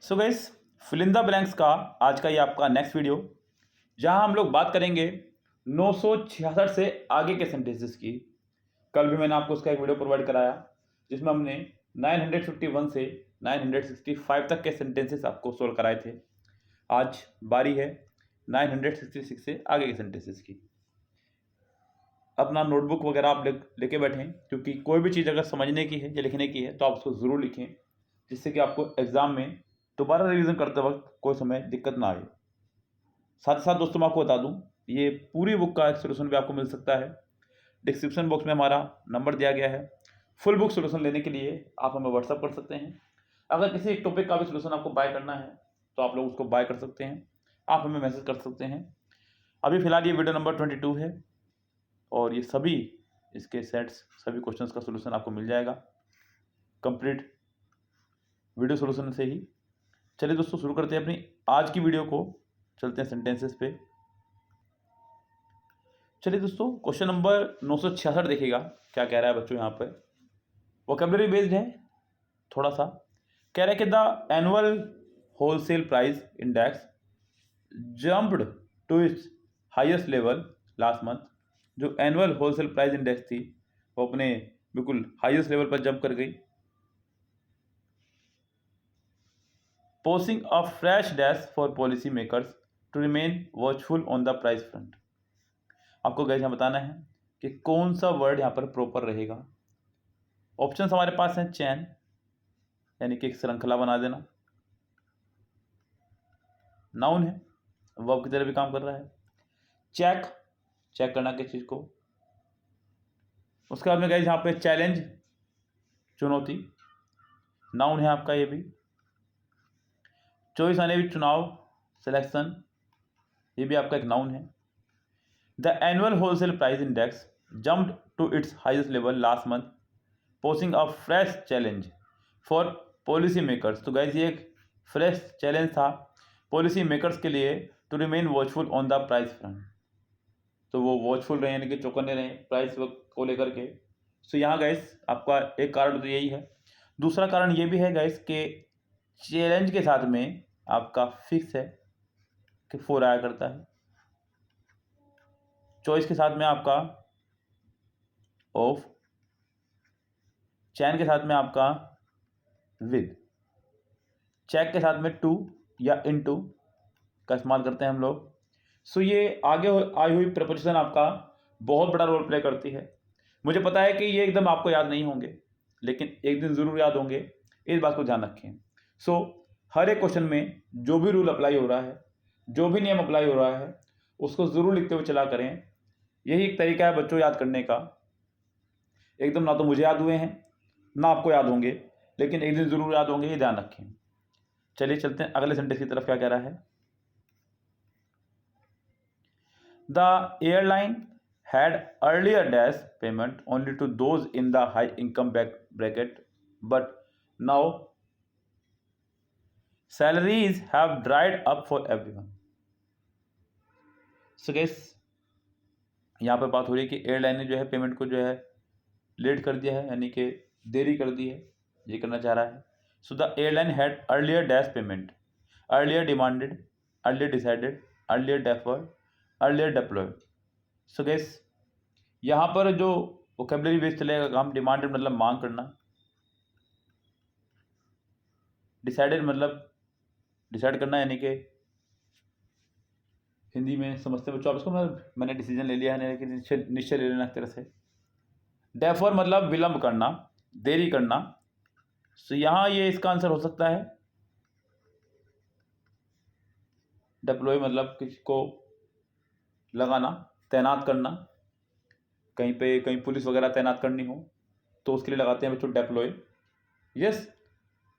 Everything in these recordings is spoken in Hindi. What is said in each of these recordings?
So guys, fill in the blanks का आज का ये आपका नेक्स्ट वीडियो, जहां हम लोग बात करेंगे 966 से आगे के सेंटेंसेस की। कल भी मैंने आपको उसका एक वीडियो प्रोवाइड कराया जिसमें हमने 951 से 965 तक के सेंटेंसेस आपको सोल्व कराए थे। आज बारी है 966 से आगे के सेंटेंसेस की। अपना नोटबुक वगैरह आप लेके बैठें, क्योंकि कोई भी चीज़ अगर समझने की है या लिखने की है तो आप उसको ज़रूर लिखें, जिससे कि आपको एग्ज़ाम में दोबारा रिवीजन करते वक्त कोई समय दिक्कत ना आए। साथ ही साथ दोस्तों मैं आपको बता दूं, ये पूरी बुक का एक सोल्यूशन भी आपको मिल सकता है। डिस्क्रिप्शन बॉक्स में हमारा नंबर दिया गया है। फुल बुक सोल्यूशन लेने के लिए आप हमें व्हाट्सअप कर सकते हैं। अगर किसी एक टॉपिक का भी सोल्यूशन आपको बाय करना है तो आप लोग उसको बाय कर सकते हैं, आप हमें मैसेज कर सकते हैं। अभी फिलहाल ये वीडियो नंबर 22 है और ये सभी इसके सेट्स, सभी क्वेश्चंस का सोल्यूशन आपको मिल जाएगा कंप्लीट वीडियो सोल्यूशन से ही। चलिए दोस्तों, शुरू करते हैं अपनी आज की वीडियो को। चलते हैं सेंटेंसेस पे। चलिए दोस्तों, क्वेश्चन नंबर 966 देखिएगा क्या कह रहा है बच्चों। यहाँ पर वोकेबलरी बेस्ड है थोड़ा सा। कह रहा है कि the annual wholesale price index jumped to its highest level last month. जो एनुअल होलसेल प्राइस इंडेक्स थी वो अपने बिल्कुल हाईएस्ट लेवल पर जंप कर गई। posing a fresh dash for policy makers to remain watchful on the price front। आपको गाइस यहाँ बताना है कि कौन सा वर्ड यहाँ पर प्रॉपर रहेगा। ऑप्शंस हमारे पास हैं चैन, यानी कि एक श्रृंखला बना देना। नाउन है, वर्ब की तरह भी काम कर रहा है। चेक, चेक करना किस चीज को। उसके बाद में गाइस यहाँ पे चैलेंज, चुनौती, नाउन है आपका ये भी। चॉइस यानी भी चुनाव, सिलेक्शन, ये भी आपका एक नाउन है। The annual wholesale price index jumped to its highest level last month, posing a fresh challenge for policy makers। तो गाइज ये एक फ्रेश चैलेंज था पॉलिसी मेकर्स के लिए, to remain watchful on the price front. तो वो वॉचफुल रहे, यानी कि चौकन्ने रहे प्राइस को लेकर के। सो यहाँ गाइज आपका एक कारण तो यही है। दूसरा कारण ये भी है गाइज कि चैलेंज के साथ में आपका फिक्स है कि 4 आया करता है। चॉइस के साथ में आपका ऑफ, चैन के साथ में आपका विद, चेक के साथ में टू या इनटू का इस्तेमाल करते हैं हम लोग। सो ये आगे आई हुई प्रपोजिशन आपका बहुत बड़ा रोल प्ले करती है। मुझे पता है कि ये एकदम आपको याद नहीं होंगे, लेकिन एक दिन ज़रूर याद होंगे, इस बात को ध्यान रखें। सो हर एक क्वेश्चन में जो भी रूल अप्लाई हो रहा है, जो भी नियम अप्लाई हो रहा है, उसको ज़रूर लिखते हुए चला करें। यही एक तरीका है बच्चों याद करने का। एकदम ना तो मुझे याद हुए हैं ना आपको याद होंगे, लेकिन एक दिन ज़रूर याद होंगे, ये ध्यान रखें। चलिए चलते हैं अगले सेंटेंस की तरफ। क्या कह रहा है? The airline had earlier dash payment only to those in the high income bracket, but now salaries have dried up for everyone। So guys, यहाँ पर बात हो रही है कि एयरलाइन ने जो है पेमेंट को जो है लेट कर दिया है, यानी कि देरी कर दी है, ये करना चाह रहा है। So the airline had earlier dash payment, earlier demanded, earlier decided, earlier deferred, earlier deployed. So guys यहाँ पर जो वोकेबलरी बेस चलेगा काम, डिमांडेड मतलब मांग करना, डिसाइडेड मतलब डिसाइड करना, यानी कि हिंदी में समझते बच्चों आप इसको, मैंने डिसीजन ले लिया है, लेकिन निश्चय ले लेना एक तरह से। डेफर मतलब विलंब करना, देरी करना। सो यहाँ ये इसका आंसर हो सकता है। डिप्लॉय मतलब किसी को लगाना, तैनात करना, कहीं पे कहीं पुलिस वगैरह तैनात करनी हो तो उसके लिए लगाते हैं बच्चों डिप्लॉय। यस,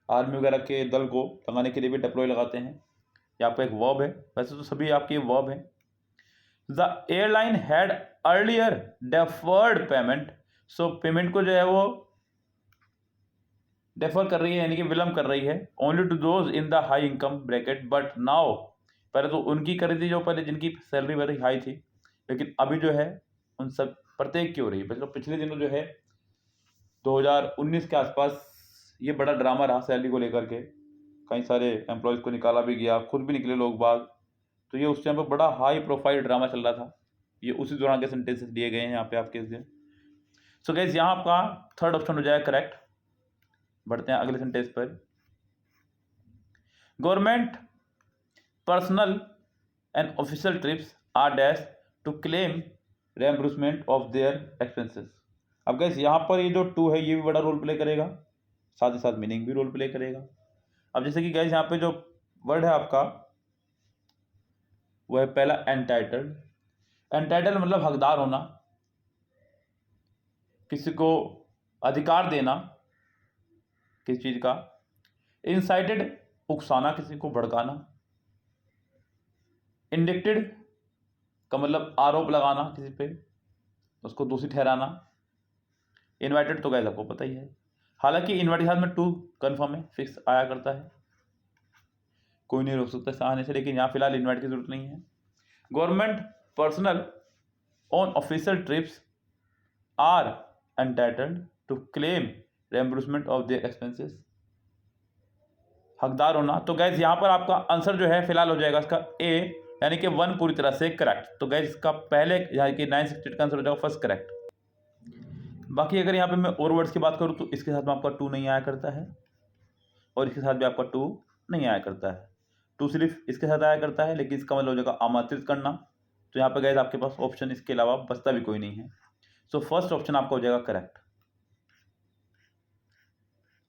आर्मी वगैरह के दल को लगाने के लिए भी डिप्लॉय लगाते हैं। ये आपका एक वर्ब है, वैसे तो सभी आपके वर्ब हैं। The airline had earlier deferred payment. So payment को जो है वो डेफर कर रही है, यानी कि विलंब कर रही है। Only to those in the high income bracket, but now, पहले तो उनकी कर रही थी जो पहले जिनकी सैलरी वेरी हाई थी, लेकिन अभी जो है उन सब प्रत्येक की हो रही है। मतलब पिछले दिनों जो है 2019 के आसपास ये बड़ा ड्रामा रहा सैलरी को लेकर के, कई सारे एम्प्लॉयज़ को निकाला भी गया, खुद भी निकले लोग बाग। तो ये उस टाइम पर बड़ा हाई प्रोफाइल ड्रामा चल रहा था। ये उसी दौरान के सेंटेंसेस दिए गए हैं यहाँ पे आपके लिए। सो गाइस यहाँ आपका थर्ड ऑप्शन हो जाएगा करेक्ट। बढ़ते हैं अगले सेंटेंस पर। Government personal and official trips are dash to claim reimbursement of their expenses. अब गाइस यहाँ पर ये जो टू है ये भी बड़ा रोल प्ले करेगा, साथ ही साथ मीनिंग भी रोल प्ले करेगा। अब जैसे कि गाइस यहाँ पे जो वर्ड है आपका वो है पहला एंटाइटल्ड। एंटाइटल्ड मतलब हकदार होना, किसी को अधिकार देना किसी चीज का। इंसाइटेड उकसाना, किसी को भड़काना। इंडिक्टेड का मतलब आरोप लगाना किसी पे, उसको दोषी ठहराना। इनवाइटेड तो गाइस आपको पता ही है, हालांकि इनवाइटेड के साथ में टू कन्फर्म है, फिक्स आया करता है, कोई नहीं रोक सकता इस आने से, लेकिन यहाँ फिलहाल इनवाइट की जरूरत नहीं है। Government personal on official trips are entitled to claim reimbursement of their expenses. हकदार होना, तो गैस यहाँ पर आपका आंसर जो है फिलहाल हो जाएगा इसका ए, यानी कि 1 पूरी तरह से करेक्ट। तो गैस इसका पहले यानी कि 968 का आंसर हो जाएगा फर्स्ट करेक्ट। बाकी अगर यहाँ पे मैं और वर्ड्स की बात करूँ तो इसके साथ में आपका 2 नहीं आया करता है, और इसके साथ भी आपका 2 नहीं आया करता है। 2 सिर्फ इसके साथ आया करता है, लेकिन इसका मतलब हो जाएगा आमंत्रित करना। तो यहाँ पे गैस आपके पास ऑप्शन इसके अलावा बचता भी कोई नहीं है। सो फर्स्ट ऑप्शन आपका हो जाएगा करेक्ट।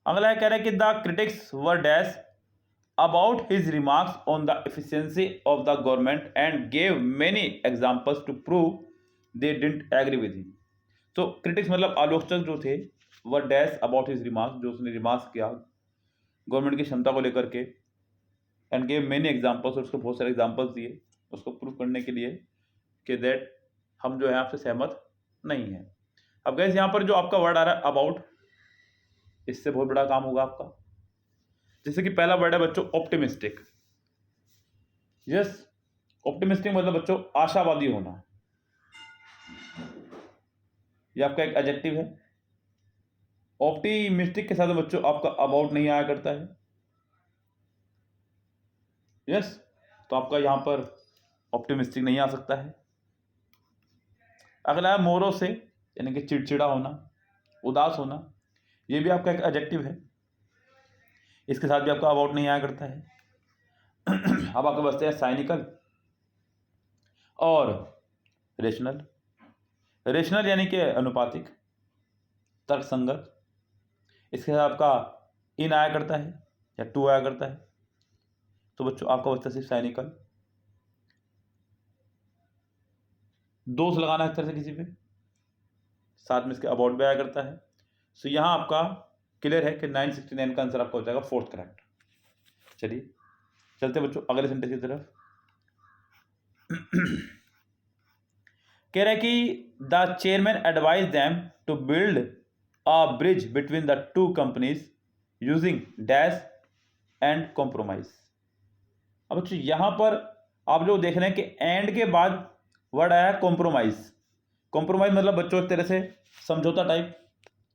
अगला है कह रहा है कि the critics were dash about his remarks on the efficiency of the government and gave many examples to prove they didn't agree with him. तो क्रिटिक्स मतलब आलोचक जो थे, were dash about his remarks, जो उसने रिमार्क्स किया गवर्नमेंट की क्षमता को लेकर के, एंड गेव मेनी एग्जांपल्स, और उसको बहुत सारे एग्जांपल्स दिए उसको प्रूव करने के लिए कि दैट हम जो है आपसे सहमत नहीं है। अब गैस यहाँ पर जो आपका वर्ड आ रहा है अबाउट, इससे बहुत बड़ा काम होगा आपका। जैसे कि पहला वर्ड है बच्चों ऑप्टिमिस्टिक। यस, ऑप्टिमिस्टिक मतलब बच्चों आशावादी होना, ये आपका एक एडजेक्टिव है। ऑप्टिमिस्टिक के साथ बच्चों आपका अबाउट नहीं आया करता है। यस, तो आपका यहां पर ऑप्टिमिस्टिक नहीं आ सकता है। अगला है मोरो से, यानी कि चिड़चिड़ा होना, उदास होना, ये भी आपका एक एडजेक्टिव है, इसके साथ भी आपका अबाउट नहीं आया करता है। अब आपके बचते हैं साइनिकल और रेशनल। रेशनल यानी कि अनुपातिक, तर्कसंगत, इसके साथ आपका इन आया करता है या टू आया करता है। तो बच्चों आपका बचता सिर्फ साइनिकल। दोष लगाना इस तरह से किसी पे, साथ में इसके अबाउट भी आया करता है। सो यहाँ आपका क्लियर है कि 969 का आंसर आपका हो जाएगा फोर्थ करेक्ट। चलिए चलते बच्चों अगले सेंटेंस की तरफ। कह रहा है कि the chairman advise them to build a bridge between the two companies using dash and compromise. अब बच्चों यहां पर आप लोग देख रहे हैं कि एंड के बाद वर्ड आया कॉम्प्रोमाइज। कॉम्प्रोमाइज मतलब बच्चों एक तरह से समझौता टाइप,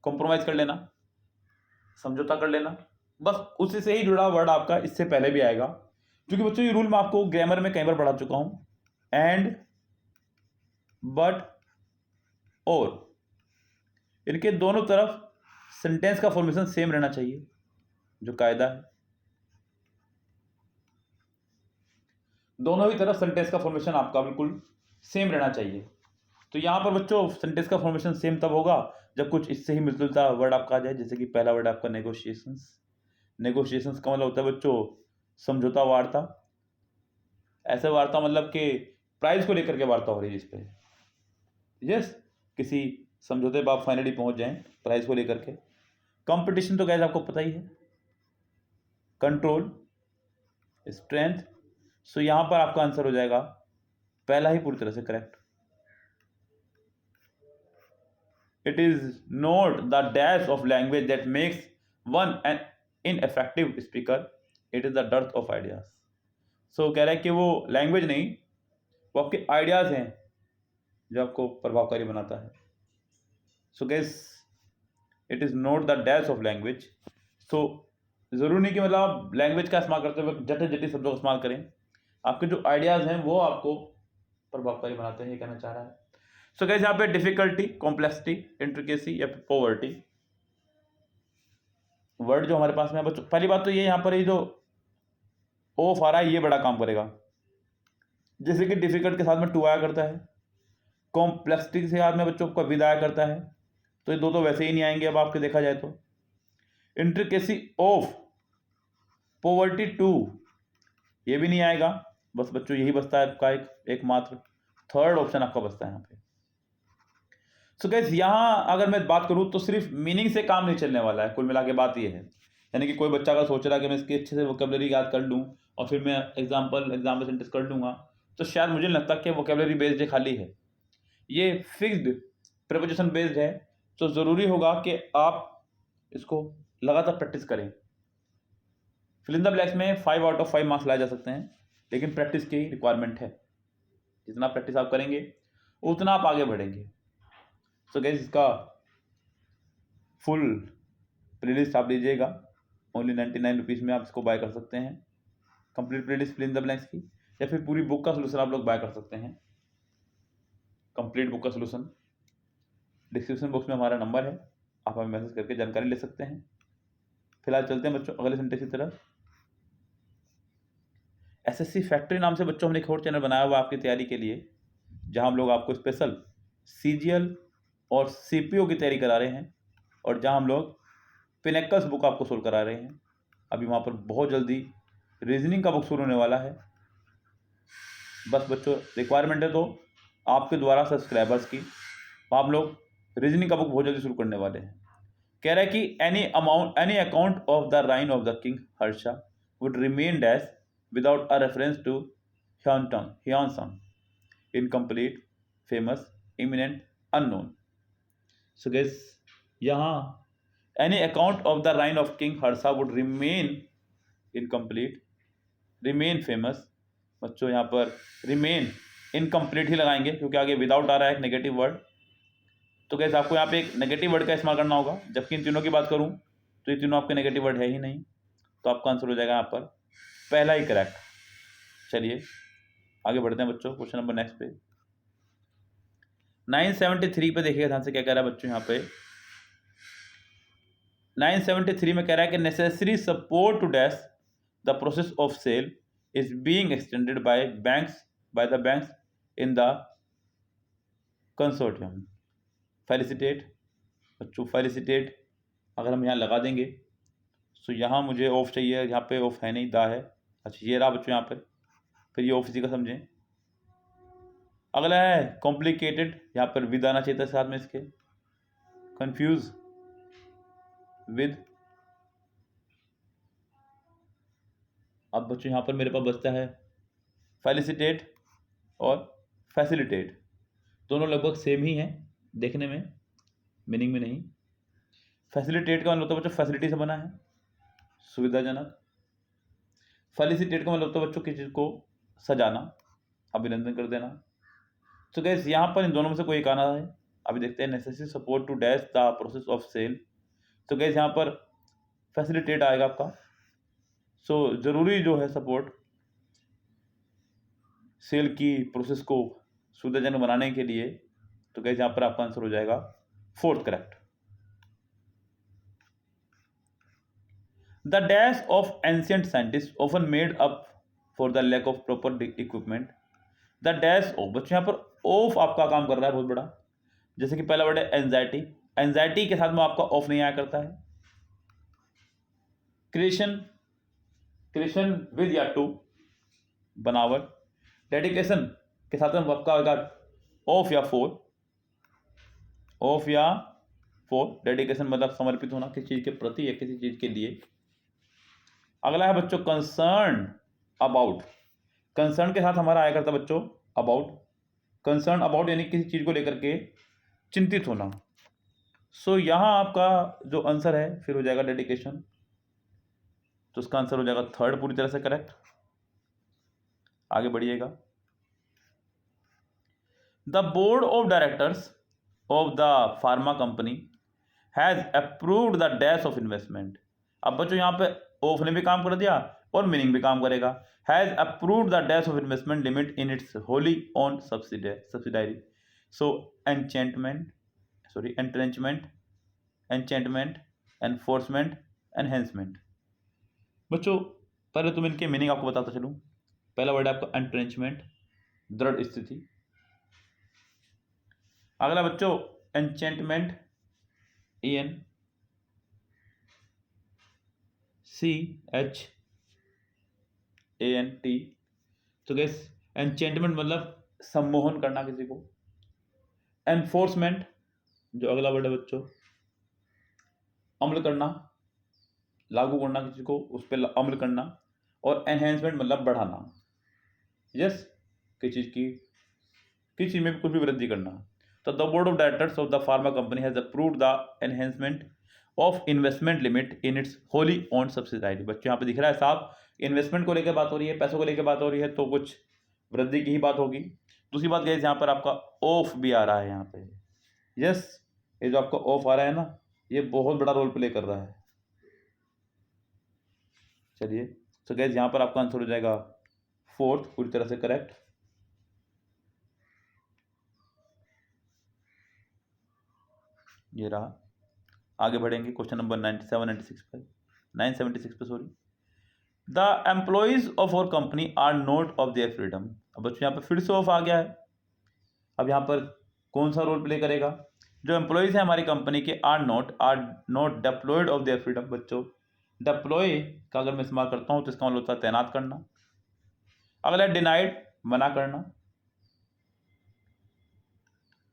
कॉम्प्रोमाइज कर लेना, समझौता कर लेना, बस उसी से ही जुड़ा वर्ड आपका इससे पहले भी आएगा। क्योंकि बच्चों ये रूल मैं आपको ग्रामर में कई बार पढ़ा चुका हूं, एंड, बट, और, इनके दोनों तरफ सेंटेंस का फॉर्मेशन सेम रहना चाहिए, जो कायदा है। दोनों ही तरफ सेंटेंस का फॉर्मेशन आपका बिल्कुल सेम रहना चाहिए। तो यहां पर बच्चों सेंटेंस का फॉर्मेशन सेम तब होगा जब कुछ इससे ही मिलता जुलता वर्ड आपका आ जाए। जैसे कि पहला वर्ड आपका नेगोशिएशंस। नेगोशिएशंस का मतलब होता है बच्चों समझौता वार्ता। ऐसे वार्ता मतलब कि प्राइस को लेकर के वार्ता हो रही है जिस पे, यस, किसी समझौते पर आप फाइनली पहुंच जाएं प्राइस को लेकर के। कंपटीशन तो गैस आपको पता ही है, कंट्रोल, स्ट्रेंथ। सो यहां पर आपका आंसर हो जाएगा पहला ही पूरी तरह से correct. It is not the dash of language that makes one an ineffective speaker, it is the dearth of ideas. So कह रहा है कि वो लैंग्वेज नहीं, वो आपके आइडियाज हैं जो आपको प्रभावकारी बनाता है। So guess it is not the dash of language. So ज़रूरी नहीं कि मतलब आप लैंग्वेज का इस्तेमाल करते हुए जटिल जटिल शब्दों का इस्तेमाल करें, आपके जो आइडियाज़ हैं वो आपको प्रभावकारी बनाते हैं, ये कहना चाह रहा है। सो गाइस यहाँ पे डिफिकल्टी, कॉम्प्लेक्सिटी, इंट्रिकेसी या फिर पॉवर्टी, वर्ड जो हमारे पास में है बच्चों, पहली बात तो ये यहाँ पर ये जो ऑफ आ रहा है ये बड़ा काम करेगा। जैसे कि डिफिकल्ट के साथ में टू आया करता है, कॉम्प्लेक्सिटी के साथ में बच्चों का विद आया करता है, तो ये दो तो वैसे ही नहीं आएंगे अब आपके देखा जाए तो। इंट्रिकेसी ऑफ, पॉवर्टी टू, ये भी नहीं आएगा। बस बच्चों यही बचता है आपका एकमात्र थर्ड ऑप्शन आपका बचता है यहाँ पे। सो गाइस यहाँ अगर मैं बात करूँ तो सिर्फ मीनिंग से काम नहीं चलने वाला है, कुल मिला के बात ये है। यानी कि कोई बच्चा अगर सोच रहा है कि मैं इसकी अच्छे से वोकेबलरी याद कर लूँ और फिर मैं एग्जाम्पल सेंटेंस कर लूँगा, तो शायद मुझे नहीं लगता कि वोकेबलरी बेस्ड खाली है, ये फिक्स्ड प्रीपोजिशन बेस्ड है। तो ज़रूरी होगा कि आप इसको लगातार प्रैक्टिस करें। फिल इन द ब्लैंक्स में 5 आउट ऑफ 5 मार्क्स लाए जा सकते हैं, लेकिन प्रैक्टिस की रिक्वायरमेंट है। जितना प्रैक्टिस आप करेंगे उतना आप आगे बढ़ेंगे। सो गाइस इसका फुल प्लेलिस्ट आप लीजिएगा, ओनली 99 रुपीज़ में आप इसको बाय कर सकते हैं। Complete playlist fill in the blanks की, या फिर पूरी बुक का सोल्यूशन आप लोग बाय कर सकते हैं। कंप्लीट बुक का सोल्यूशन डिस्क्रिप्शन बॉक्स में हमारा नंबर है, आप हमें मैसेज करके जानकारी ले सकते हैं। फिलहाल चलते हैं बच्चों अगले सेंटेंस की तरफ। एसएससी फैक्ट्री नाम से बच्चों हमने एक और चैनल बनाया हुआ आपकी तैयारी के लिए, जहां हम लोग आपको स्पेशल सीजीएल और सीपीओ की तैयारी करा रहे हैं, और जहां हम लोग पिनेकल्स बुक आपको सोल्व करा रहे हैं। अभी वहां पर बहुत जल्दी रीजनिंग का बुक शुरू होने वाला है। बस बच्चों रिक्वायरमेंट है तो आपके द्वारा सब्सक्राइबर्स की, आप लोग रीजनिंग का बुक बहुत जल्दी शुरू करने वाले हैं। कह रहा है कि any account of the reign of the king Harsha would remain dash without a reference to Hyeonsung, incomplete, famous, imminent, unknown. So guys, यहाँ any account of the reign of King Harsha would remain incomplete, remain famous. बच्चों यहाँ पर remain incomplete ही लगाएंगे क्योंकि आगे without आ रहा है एक नेगेटिव वर्ड। तो गैस आपको यहाँ पे एक नेगेटिव वर्ड का इस्तेमाल करना होगा, जबकि इन तीनों की बात करूँ तो ये तीनों आपके नेगेटिव वर्ड है ही नहीं, तो आपका आंसर हो जाएगा यहाँ पर पहला ही करेक्ट। चलिए आगे बढ़ते हैं बच्चों, क्वेश्चन नंबर नेक्स्ट पे 973 पे देखिएगा ध्यान से क्या कह रहा है बच्चों। यहाँ पे 973 में कह रहा है कि necessary support to dash the process of sale is being extended by the banks in the consortium. Felicitate बच्चों, फेलिसिटेट अगर हम यहाँ लगा देंगे तो यहाँ मुझे ऑफ चाहिए, यहाँ पे ऑफ है नहीं, दा है। अच्छा ये रहा बच्चों यहाँ पर, फिर ये ऑफ इसी का समझें। अगला है कॉम्प्लिकेटेड, यहाँ पर विद आना चाहिए था साथ में इसके। Confuse with. अब बच्चों यहाँ पर मेरे पास बचता है फेलिसिटेट और फैसिलिटेट, दोनों लगभग सेम ही हैं देखने में, मीनिंग में नहीं। फैसिलिटेट का मतलब होता है बच्चों फैसिलिटी से बना है, सुविधाजनक। फेलिसिटेट का मतलब होता है बच्चों किसी चीज़ को सजाना, अभिनंदन कर देना। तो गैस यहाँ पर इन दोनों में से कोई एक आना है। अभी देखते हैं necessary support to dash the process of sale, तो गैस यहाँ पर फैसिलिटेट आएगा आपका। सो ज़रूरी जो है सपोर्ट सेल की प्रोसेस को सुविधाजनक बनाने के लिए, तो गैस यहाँ पर आपका आंसर हो जाएगा fourth correct. The dash of ancient scientists often made up for the lack of proper equipment. The dash of बच्चों यहाँ पर ऑफ आपका काम कर रहा है बहुत बड़ा। जैसे कि पहला वर्ड है एंजाइटी, एंजाइटी के साथ में आपका ऑफ नहीं आया करता है। क्रिएशन विद या टू बनावट। डेडिकेशन के साथ में आपका होगा ऑफ या फोर, ऑफ या फोर। डेडिकेशन मतलब समर्पित होना किसी चीज़ के प्रति या किसी चीज़ के लिए। अगला है बच्चों कंसर्न अबाउट, कंसर्न के साथ हमारा आया करता बच्चों अबाउट। कंसर्न अबाउट यानी किसी चीज़ को लेकर के चिंतित होना। सो यहाँ आपका जो आंसर है फिर हो जाएगा डेडिकेशन, तो उसका आंसर हो जाएगा थर्ड पूरी तरह से करेक्ट। आगे बढ़िएगा। The board of directors of the pharma company has approved the dash of investment. अब बच्चों यहाँ पे ऑफ ने भी काम कर दिया और मीनिंग भी काम करेगा। Has approved the death of investment limit in its Holi own subsidiary. So enchantment, enforcement, enhancement. बच्चों पहले तुम इनके मीनिंग आपको बताता चलूँ। पहला वर्ड है आपका एंट्रेंचमेंट, दृढ़ स्थिति। अगला बच्चों एंचेंटमेंट, ENCHANT। तो गैस एंचेंटमेंट मतलब सम्मोहन करना किसी को। एनफोर्समेंट जो अगला वर्ड है बच्चों, अमल करना, लागू करना किसी को, उस पर अमल करना। और एनहेंसमेंट मतलब बढ़ाना। यस, किसी चीज में भी कुछ भी वृद्धि करना। तो the board of directors of the pharma company has approved the enhancement of investment limit in its wholly owned subsidiary. बच्चों यहाँ पे दिख रहा है साफ, इन्वेस्टमेंट को लेकर बात हो रही है, पैसों को लेकर बात हो रही है, तो कुछ वृद्धि की ही बात होगी। दूसरी बात गाइस यहाँ पर आपका ऑफ भी आ रहा है यहाँ पे। यस, ये जो आपका ऑफ आ रहा है ना, ये बहुत बड़ा रोल प्ले कर रहा है। चलिए, तो गाइस यहाँ पर आपका आंसर हो जाएगा फोर्थ, पूरी तरह से करेक्ट। ये रहा। आगे बढ़ेंगे क्वेश्चन नंबर 976 पे sorry. The employees of our company are not of their freedom. अब बच्चों यहाँ पे फिर से ऑफ आ गया है। अब यहाँ पर कौन सा रोल प्ले करेगा? जो एम्प्लॉइज हैं हमारी कंपनी के are not deployed of their freedom. बच्चों डिप्लॉय का अगर मैं इस्तेमाल करता हूँ तो इसका मतलब होता है तैनात करना। अगला डिनाइड, मना करना।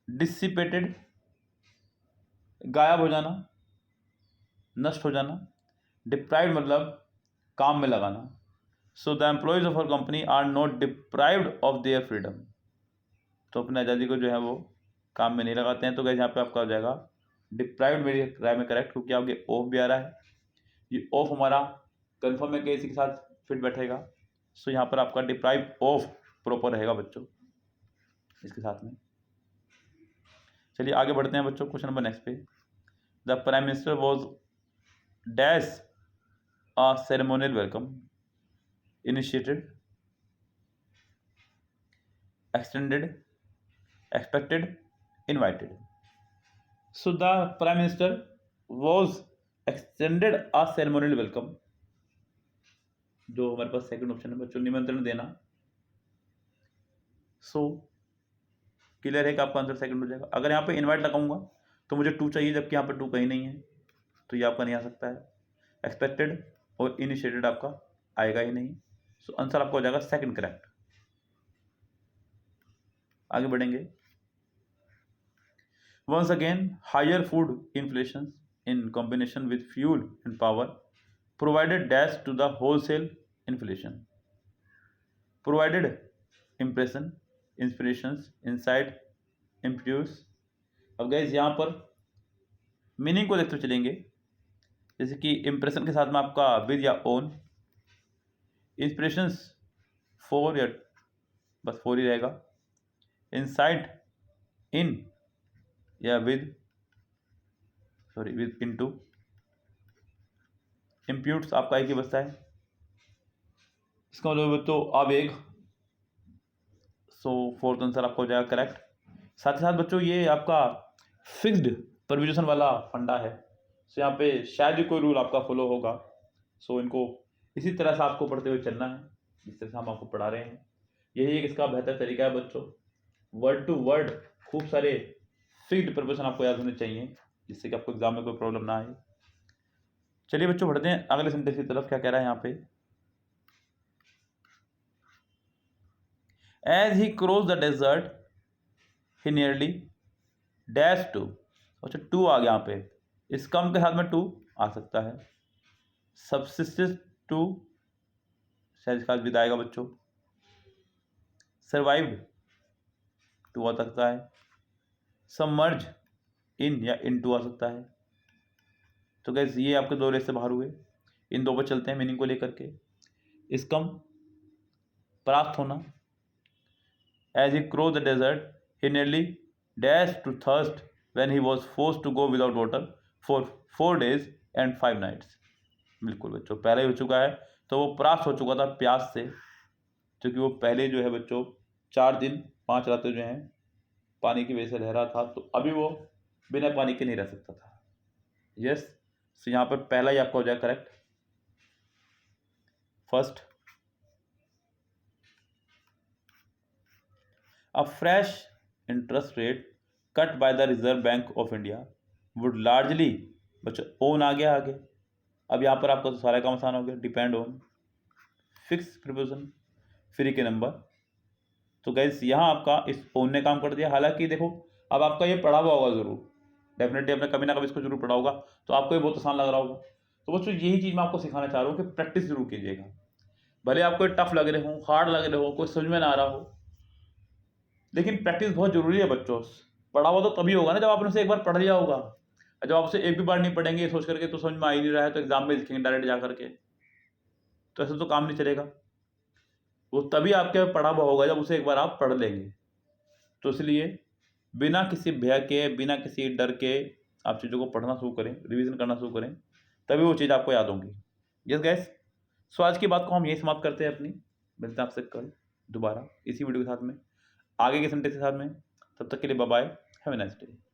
डिसिपेटेड, गायब हो जाना, नष्ट हो जाना। डिप्राइव्ड मतलब काम में लगाना। So the employees of our company are not deprived of their freedom. तो अपने आज़ादी को जो है वो काम में नहीं लगाते हैं। तो गाइस यहाँ पे आपका हो जाएगा डिप्राइव्ड, मेरी राय में करेक्ट, क्योंकि आगे ऑफ भी आ रहा है। ये ऑफ हमारा कन्फर्म है कि इसी के साथ फिट बैठेगा। सो यहाँ पर आपका डिप्राइव ऑफ प्रॉपर रहेगा बच्चों इसके साथ में। चलिए आगे बढ़ते हैं बच्चों, क्वेश्चन नंबर नेक्स्ट पे। The prime minister was dash a ceremonial welcome initiated, extended, expected, invited. So the prime minister was extended a ceremonial welcome। जो हमारे पास सेकंड ऑप्शन है बच्चों, निमंत्रण देना। सो क्लियर है कि आपका आंसर सेकंड हो जाएगा। अगर यहाँ पे इनवाइट लगाऊंगा तो मुझे 2 चाहिए, जबकि यहाँ पे 2 कहीं नहीं है, तो ये आपका नहीं आ सकता है। एक्सपेक्टेड और इनिशिएटेड आपका आएगा ही नहीं। सो आंसर आपका हो जाएगा सेकंड करेक्ट। आगे बढ़ेंगे। Once again higher food inflation in combination with fuel and power provided dash to the wholesale inflation. Provided impression, inspirations, insight, impulse. अब गाइस यहाँ पर मीनिंग को देखते चलेंगे। जैसे कि इम्प्रेशन के साथ में आपका विद या ओन, इंस्पिरेशंस फॉर या बस फॉर ही रहेगा, इंसाइट इन या विद इनटू, इम्प्यूट्स आपका एक ही बचता है, इसका मतलब तो आवेग। सो फोर्थ आंसर आपका हो जाएगा करेक्ट। साथ ही साथ बच्चों ये आपका फिक्स्ड प्रोविजन वाला फंडा है। सो यहाँ पे शायद ही कोई रूल आपका फॉलो होगा। सो इनको इसी तरह से आपको पढ़ते हुए चलना है जिस तरह से हम आपको पढ़ा रहे हैं। यही एक इसका बेहतर तरीका है बच्चों। वर्ड टू वर्ड खूब सारे फिक्स्ड प्रोविजन आपको याद होने चाहिए, जिससे कि आपको एग्जाम में कोई प्रॉब्लम ना आए। चलिए बच्चों बढ़ते हैं अगले सेंटेंस की तरफ। क्या कह रहा है यहाँ पे? As he cross the desert he nearly dash to. अच्छा 2 आ गया यहाँ पे, इस कम के साथ में 2 आ सकता है। सबसिस्टेंस टू शायद इसका विद आएगा बच्चों। सर्वाइव्ड 2 आ सकता है। सबमर्ज इन या इन 2 आ सकता है। तो गैस ये आपके 2 रेस से बाहर हुए। इन 2 पर चलते हैं मीनिंग को लेकर के। इसकम प्राप्त होना। As he cross the desert he nearly dash to thirst when he was forced to go without water for 4 days and 5 nights। बिल्कुल बच्चों, पहले ही हो चुका है। तो वो परास्त हो चुका था प्यास से, क्योंकि वो पहले जो है बच्चों 4 दिन 5 रातें जो हैं पानी की वजह से रह रहा था, तो अभी वो बिना पानी के नहीं रह सकता था। यस, तो यहाँ पर पहला ही आपका हो जाए correct. First, a fresh interest rate cut by the reserve bank of India would largely, बच्चों ओन आ गया आगे। अब यहाँ पर आपका तो सारा काम आसान हो गया, depend on fix preposition free के नंबर। तो गैस यहाँ आपका इस ओन ने काम कर दिया। हालांकि देखो, अब आपका ये पढ़ा हुआ होगा जरूर, डेफिनेटली आपने कभी ना कभी इसको जरूर पढ़ा होगा, तो आपको ये बहुत आसान लग रहा होगा। तो बच्चों यही चीज़ मैं आपको सिखाना चाह रहा हूँ कि प्रैक्टिस जरूर कीजिएगा। भले आपको टफ लग रहे हो, हार्ड लग रहे हो, कोई समझ में ना आ रहा हो, लेकिन प्रैक्टिस बहुत जरूरी है बच्चों। पढ़ा हुआ तो तभी होगा ना जब आपने उसे एक बार पढ़ लिया होगा। जब आप उसे एक भी बार नहीं पढ़ेंगे सोच करके तो समझ में आ ही नहीं रहा है, तो एग्जाम में लिखेंगे डायरेक्ट जा करके, तो ऐसे तो काम नहीं चलेगा। वो तभी आपके पढ़ा हुआ होगा जब उसे एक बार आप पढ़ लेंगे। तो इसलिए बिना किसी भय के, बिना किसी डर के आप चीज़ों को पढ़ना शुरू करें, रिवीजन करना शुरू करें, तभी वो चीज़ आपको याद होंगी। यस गैस, सो आज की बात को हम यही समाप्त करते हैं अपनी। मिलते हैं आपसे कल दोबारा इसी वीडियो के साथ में, आगे के सेंटेंस के साथ में। तब तक के लिए bye bye, have a nice day.